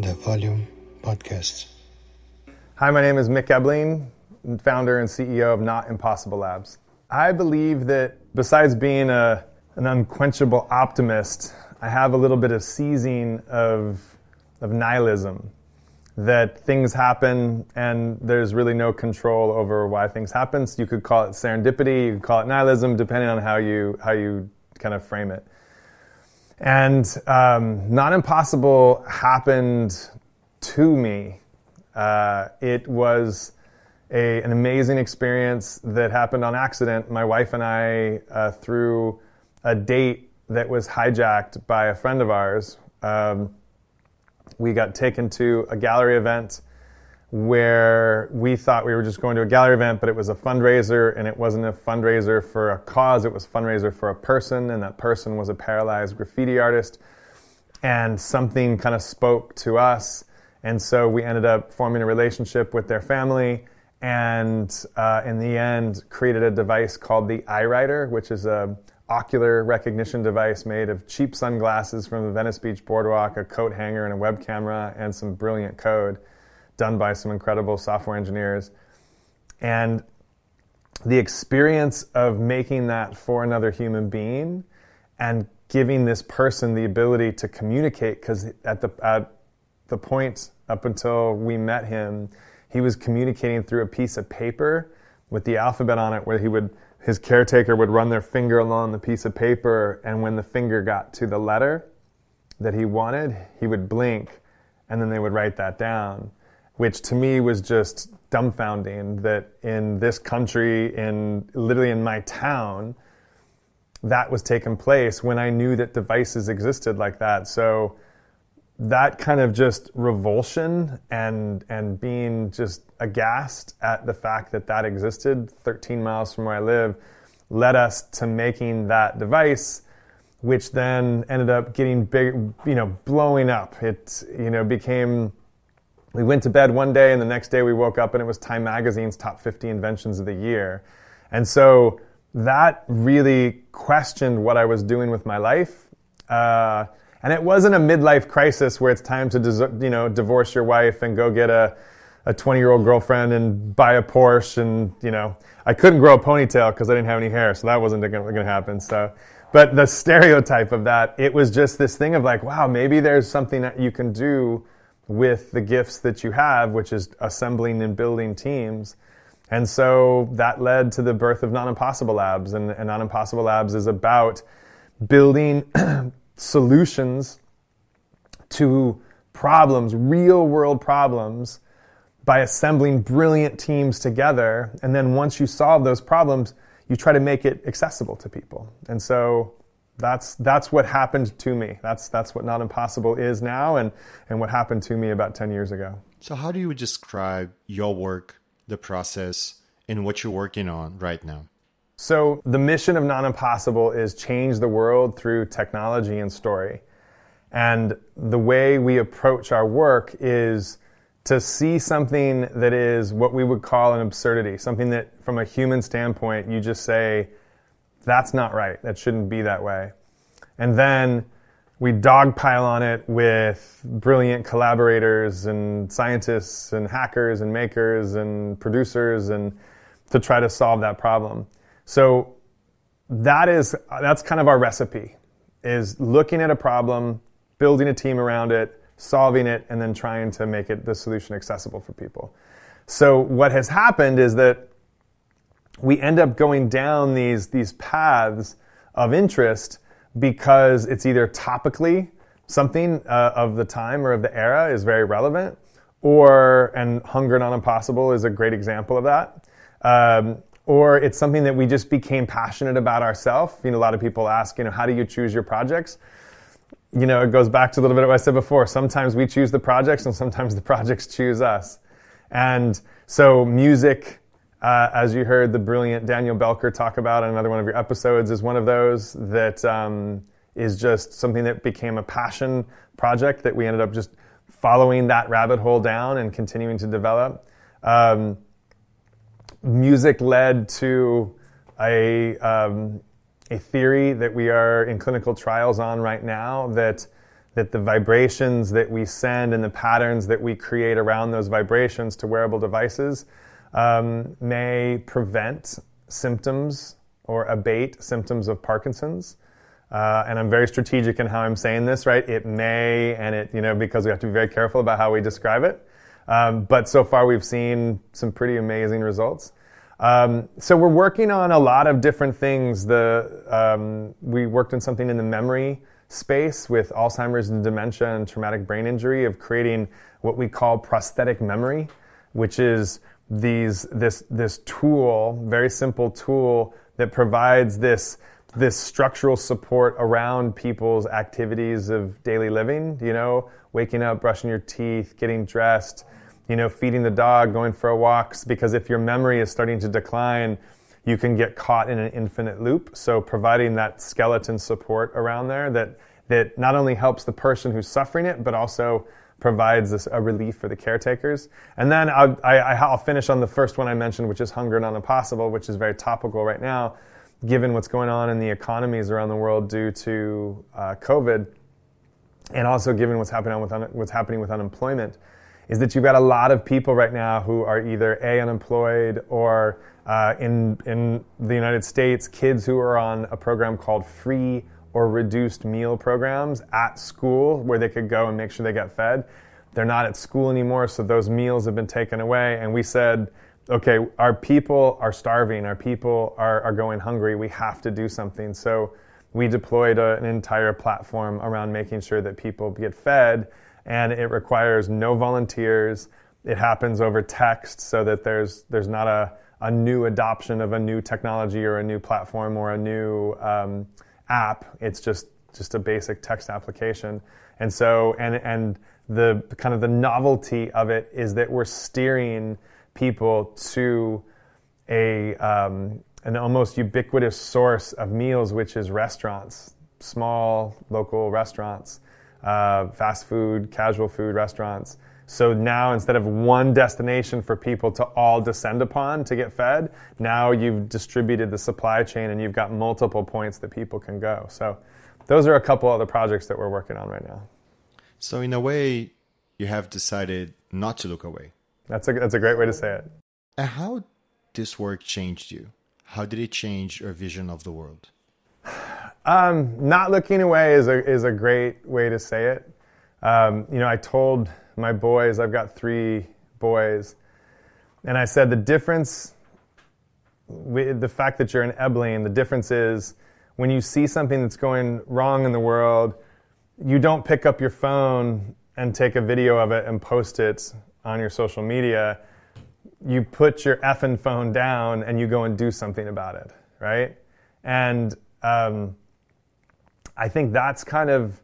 The Volume Podcast. Hi, my name is Mick Ebeling, founder and CEO of Not Impossible Labs. I believe that besides being an unquenchable optimist, I have a little bit of seizing of nihilism, that things happen and there's really no control over why things happen. So you could call it serendipity, you could call it nihilism, depending on how you kind of frame it. And Not Impossible happened to me. It was an amazing experience that happened on accident. My wife and I, through a date that was hijacked by a friend of ours, we got taken to a gallery event where we thought we were just going to a gallery event, but it was a fundraiser, and it wasn't a fundraiser for a cause, it was a fundraiser for a person, and that person was a paralyzed graffiti artist. And something kind of spoke to us, and so we ended up forming a relationship with their family, and in the end created a device called the iWriter, which is a ocular recognition device made of cheap sunglasses from the Venice Beach boardwalk, a coat hanger, and a web camera, and some brilliant code done by some incredible software engineers. And the experience of making that for another human being and giving this person the ability to communicate, because at the point up until we met him, he was communicating through a piece of paper with the alphabet on it, where his caretaker would run their finger along the piece of paper, and when the finger got to the letter that he wanted, he would blink, and then they would write that down, which to me was just dumbfounding, that in this country, literally in my town, that was taking place when I knew that devices existed like that. So that kind of just revulsion and being just aghast at the fact that existed 13 miles from where I live led us to making that device, which then ended up getting big, blowing up. It, became, we went to bed one day and the next day we woke up and it was Time Magazine's top 50 inventions of the year. And so that really questioned what I was doing with my life. And it wasn't a midlife crisis where it's time to divorce your wife and go get a 20-year-old girlfriend and buy a Porsche. And, I couldn't grow a ponytail because I didn't have any hair, so that wasn't going to happen. So, but the stereotype of that, it was just this thing of like, wow, maybe there's something that you can do with the gifts that you have, which is assembling and building teams. And so that led to the birth of Not Impossible Labs. And Not Impossible Labs is about building solutions to problems, real world problems, by assembling brilliant teams together. And then once you solve those problems, you try to make it accessible to people. And so that's what happened to me. That's what Not Impossible is now, and what happened to me about 10 years ago. So how do you describe your work, the process, and what you're working on right now? So the mission of Not Impossible is change the world through technology and story. And the way we approach our work is to see something that is what we would call an absurdity, something that from a human standpoint, you just say, that's not right, that shouldn't be that way. And then we dogpile on it with brilliant collaborators and scientists and hackers and makers and producers, and to try to solve that problem. So that's kind of our recipe, is looking at a problem, building a team around it, solving it, and then trying to make the solution accessible for people. So what has happened is that we end up going down these paths of interest because it's either topically something of the time or of the era is very relevant, and Hunger Not Impossible is a great example of that. Or it's something that we just became passionate about ourselves. A lot of people ask, how do you choose your projects? It goes back to a little bit of what I said before. Sometimes we choose the projects and sometimes the projects choose us. And so music, as you heard the brilliant Daniel Belker talk about in another one of your episodes, is one of those that is just something that became a passion project that we ended up just following that rabbit hole down and continuing to develop. Music led to a theory that we are in clinical trials on right now that that the vibrations that we send and the patterns that we create around those vibrations to wearable devices may prevent symptoms or abate symptoms of Parkinson's. And I'm very strategic in how I'm saying this, right? It may, and it, because we have to be very careful about how we describe it. But so far we've seen some pretty amazing results. So we're working on a lot of different things. We worked on something in the memory space with Alzheimer's and dementia and traumatic brain injury of creating what we call prosthetic memory, which is this tool, very simple tool that provides this structural support around people's activities of daily living, waking up, brushing your teeth, getting dressed, feeding the dog, going for a walk, because if your memory is starting to decline, you can get caught in an infinite loop. So providing that skeleton support around there that not only helps the person who's suffering it, but also provides a relief for the caretakers. And then I'll finish on the first one I mentioned, which is Hunger Not Impossible, which is very topical right now, given what's going on in the economies around the world due to COVID, and also given what's happening with unemployment, is that you've got a lot of people right now who are either unemployed or in the United States, kids who are on a program called free or reduced meal programs at school where they could go and make sure they got fed. They're not at school anymore, so those meals have been taken away. And we said, okay, our people are starving, our people are going hungry, we have to do something. So we deployed an entire platform around making sure that people get fed, and it requires no volunteers. It happens over text so that there's not a new adoption of a new technology or a new platform or a new app. It's just a basic text application. And so, and the kind of the novelty of it is that we're steering people to an almost ubiquitous source of meals, which is restaurants, small local restaurants, fast food, casual food restaurants. So now instead of one destination for people to all descend upon to get fed, now you've distributed the supply chain and you've got multiple points that people can go. So those are a couple other projects that we're working on right now. So in a way, you have decided not to look away. That's a great way to say it. And how this work changed you? How did it change your vision of the world? Not looking away is a great way to say it. I told my boys, I've got 3 boys, and I said the difference, the fact that you're an Ebeling, the difference is when you see something that's going wrong in the world, you don't pick up your phone and take a video of it and post it on your social media. You put your effing phone down and you go and do something about it, right? And I think that's kind of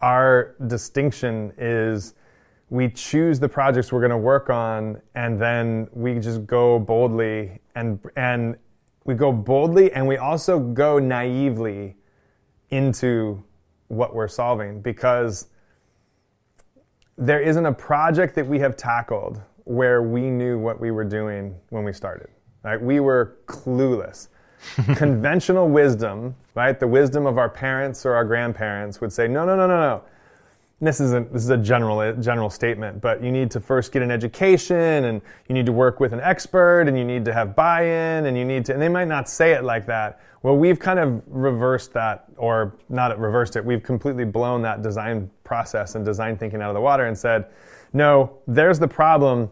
our distinction is we choose the projects we're going to work on, and then we just go boldly, and we go boldly, and we also go naively into what we're solving, because there isn't a project that we have tackled where we knew what we were doing when we started. Right? We were clueless. Conventional wisdom, right? The wisdom of our parents or our grandparents would say, no. This is a general statement, but you need to first get an education, and you need to work with an expert, and you need to have buy-in, and they might not say it like that. Well, we've kind of reversed that, or not reversed it, we've completely blown that design process and design thinking out of the water and said, no, there's the problem.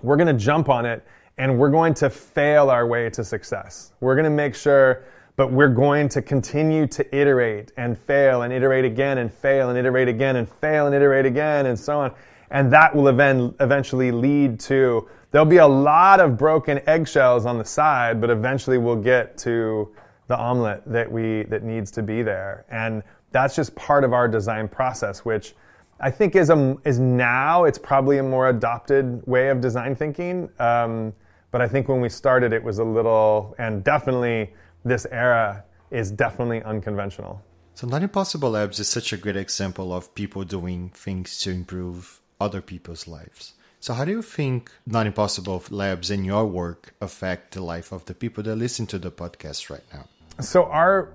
We're going to jump on it, and we're going to fail our way to success. We're going to make sure, but we're going to continue to iterate and fail and iterate again and fail and iterate again and fail and iterate again and so on. And that will eventually lead to, there'll be a lot of broken eggshells on the side, but eventually we'll get to the omelet that needs to be there. And that's just part of our design process, which I think is now, it's probably a more adopted way of design thinking. But I think when we started, it was a little, and definitely this era is definitely unconventional. So Not Impossible Labs is such a great example of people doing things to improve other people's lives. So how do you think Not Impossible Labs and your work affect the life of the people that listen to the podcast right now? So our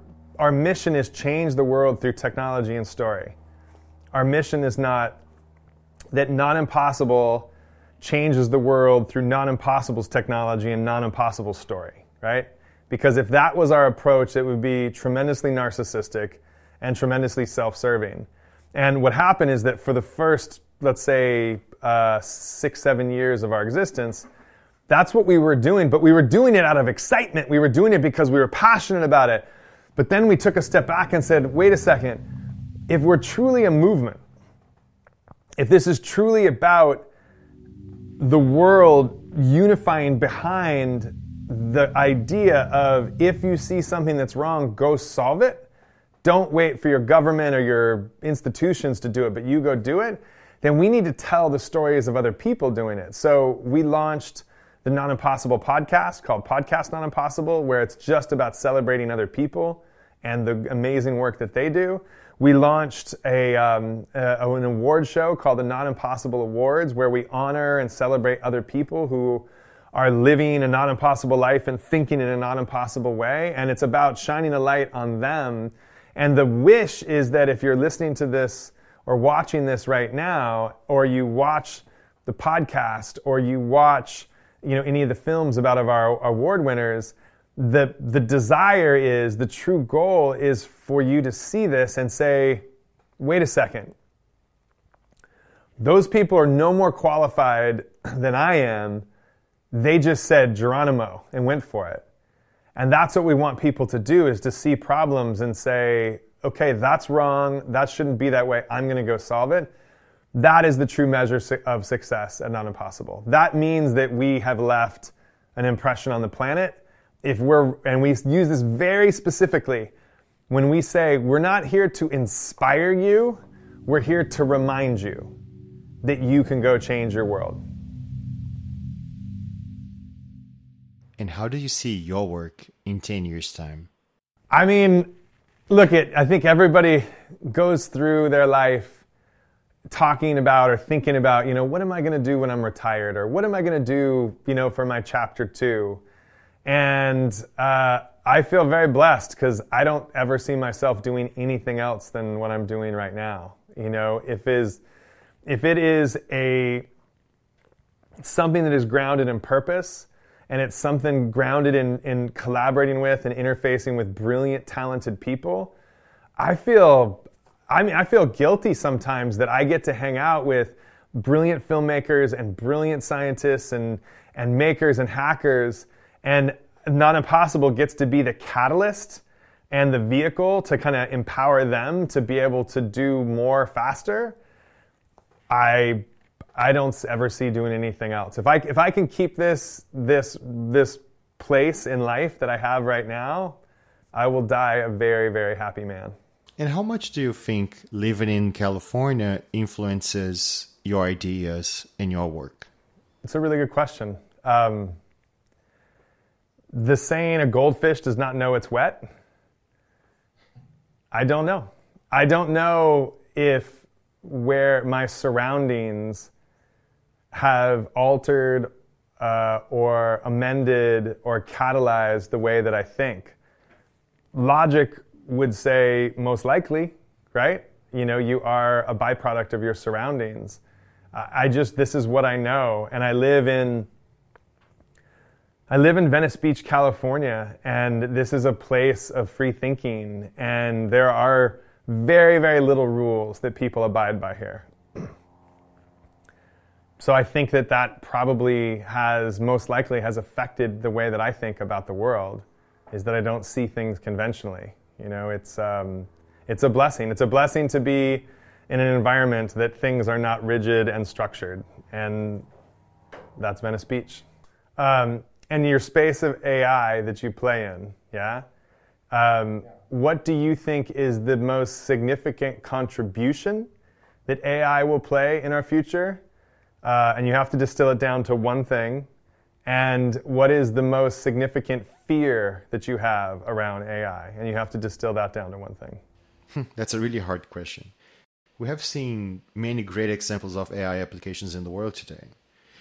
mission is change the world through technology and story. our mission is not that Not Impossible changes the world through Not Impossible's technology and Not Impossible's story, right? Because if that was our approach, it would be tremendously narcissistic and tremendously self-serving. And what happened is that for the first, let's say, 6-7 years of our existence, that's what we were doing, but we were doing it out of excitement. We were doing it because we were passionate about it. But then we took a step back and said, wait a second, if we're truly a movement, if this is truly about the world unifying behind the idea of if you see something that's wrong, go solve it, don't wait for your government or your institutions to do it, but you go do it, then we need to tell the stories of other people doing it. So we launched the Not Impossible podcast called Podcast Not Impossible, where it's just about celebrating other people and the amazing work that they do. We launched an award show called the Not Impossible Awards, where we honor and celebrate other people who are living a not impossible life and thinking in a not impossible way. And it's about shining a light on them. And the wish is that if you're listening to this or watching this right now, or you watch the podcast, or you watch any of the films about our award winners, the desire is, the true goal is for you to see this and say, wait a second, those people are no more qualified than I am. They just said Geronimo and went for it. And that's what we want people to do, is to see problems and say, okay, that's wrong, that shouldn't be that way, I'm going to go solve it. That is the true measure of success at Not Impossible. That means that we have left an impression on the planet. And we use this very specifically when we say we're not here to inspire you, we're here to remind you that you can go change your world. And how do you see your work in 10 years' time? I mean, I think everybody goes through their life talking about or thinking about, what am I going to do when I'm retired? Or what am I going to do, for my chapter 2? And I feel very blessed because I don't ever see myself doing anything else than what I'm doing right now. If it is something that is grounded in purpose, and it's something grounded in collaborating with and interfacing with brilliant, talented people, I feel guilty sometimes that I get to hang out with brilliant filmmakers and brilliant scientists and makers and hackers, and Not Impossible gets to be the catalyst and the vehicle to kind of empower them to be able to do more faster. I don't ever see doing anything else. If I can keep this place in life that I have right now, I will die a very, very happy man. And how much do you think living in California influences your ideas and your work? It's a really good question. The saying, a goldfish does not know it's wet. I don't know. I don't know if where my surroundings have altered or amended or catalyzed the way that I think. Logic would say most likely, right? You are a byproduct of your surroundings. This is what I know. And I live in Venice Beach, California, and this is a place of free thinking. And there are very, very little rules that people abide by here. So I think that probably most likely has affected the way that I think about the world, is that I don't see things conventionally. It's a blessing. It's a blessing to be in an environment that things are not rigid and structured. And that's Venice Beach. And your space of AI that you play in, yeah? What do you think is the most significant contribution that AI will play in our future? And you have to distill it down to one thing. And what is the most significant fear that you have around AI? And you have to distill that down to one thing. That's a really hard question. We have seen many great examples of AI applications in the world today.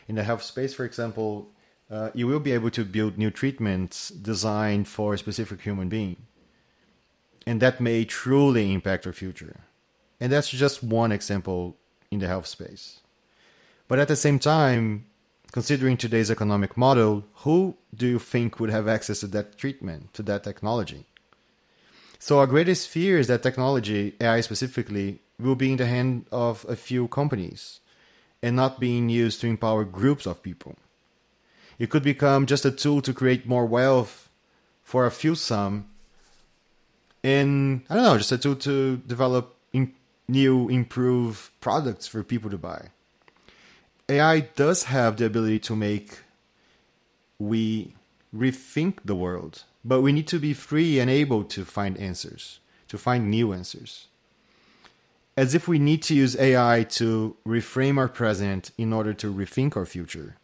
In the health space, for example, you will be able to build new treatments designed for a specific human being. And that may truly impact our future. And that's just one example in the health space. But at the same time, considering today's economic model, who do you think would have access to that treatment, to that technology? So our greatest fear is that technology, AI specifically, will be in the hand of a few companies and not being used to empower groups of people. It could become just a tool to create more wealth for a few some, and I don't know, just a tool to develop new, improved products for people to buy. AI does have the ability to make we rethink the world, but we need to be free and able to find answers, to find new answers. As if we need to use AI to reframe our present in order to rethink our future.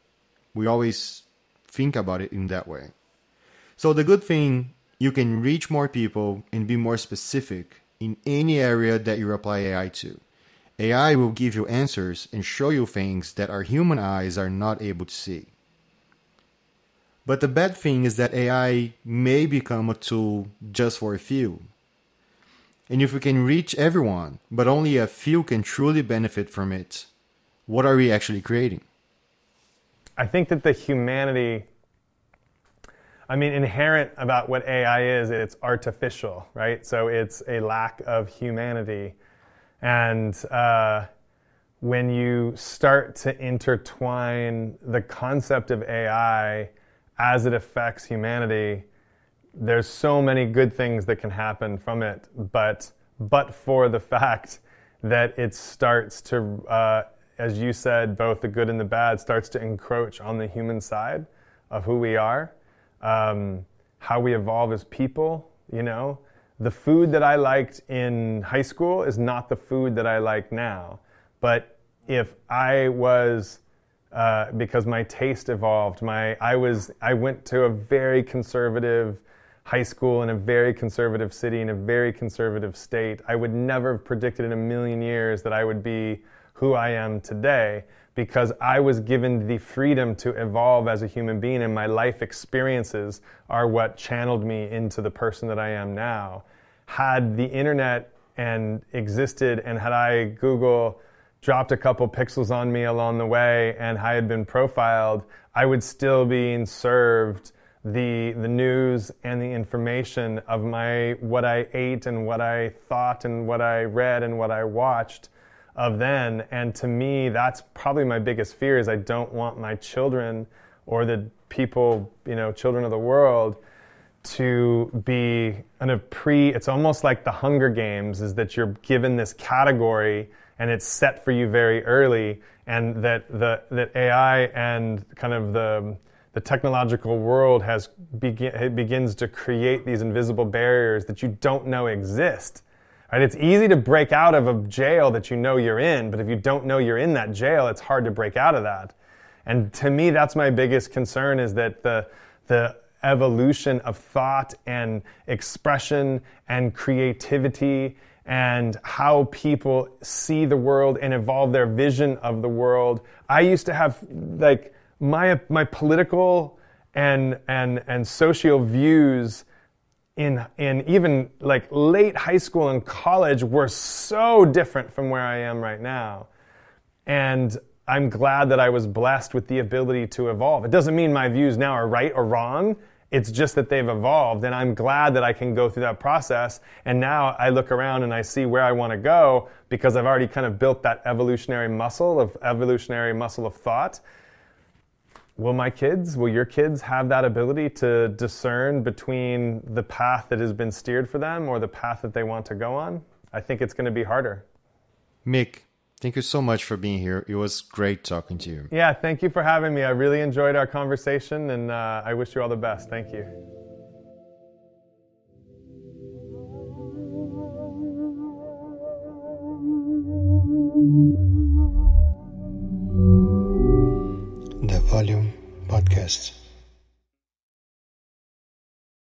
We always think about it in that way. So the good thing, you can reach more people and be more specific in any area that you apply AI to. AI will give you answers and show you things that our human eyes are not able to see. But the bad thing is that AI may become a tool just for a few. And if we can reach everyone, but only a few can truly benefit from it, what are we actually creating? I think that the humanity, inherent about what AI is, it's artificial, right? So it's a lack of humanity. And when you start to intertwine the concept of AI as it affects humanity, there's so many good things that can happen from it, but for the fact that it starts to, as you said, both the good and the bad, starts to encroach on the human side of who we are, how we evolve as people. The food that I liked in high school is not the food that I like now. But if I was, because my taste evolved, I went to a very conservative high school in a very conservative city in a very conservative state. I would never have predicted in a million years that I would be who I am today, because I was given the freedom to evolve as a human being, and my life experiences are what channeled me into the person that I am now. Had the internet existed, and had I, Google, dropped a couple pixels on me along the way, and I had been profiled, I would still be served the news and the information of what I ate and what I thought and what I read and what I watched of then. And to me, that's probably my biggest fear, is I don't want my children or the people, children of the world, to be it's almost like the Hunger Games, is that you're given this category and it's set for you very early, and that AI and kind of the technological world begins to create these invisible barriers that you don't know exist. Right? It's easy to break out of a jail that you know you're in, but if you don't know you're in that jail, it's hard to break out of that. And to me, that's my biggest concern, is that the evolution of thought and expression and creativity and how people see the world and evolve their vision of the world. I used to have my political and social views in even late high school and college were so different from where I am right now. And I'm glad that I was blessed with the ability to evolve. It doesn't mean my views now are right or wrong. It's just that they've evolved, and I'm glad that I can go through that process. And now I look around and I see where I want to go, because I've already kind of built that evolutionary muscle of thought. Will your kids have that ability to discern between the path that has been steered for them or the path that they want to go on? I think it's going to be harder. Mick, thank you so much for being here. It was great talking to you. Yeah, thank you for having me. I really enjoyed our conversation, and I wish you all the best. Thank you. The Volume Podcast.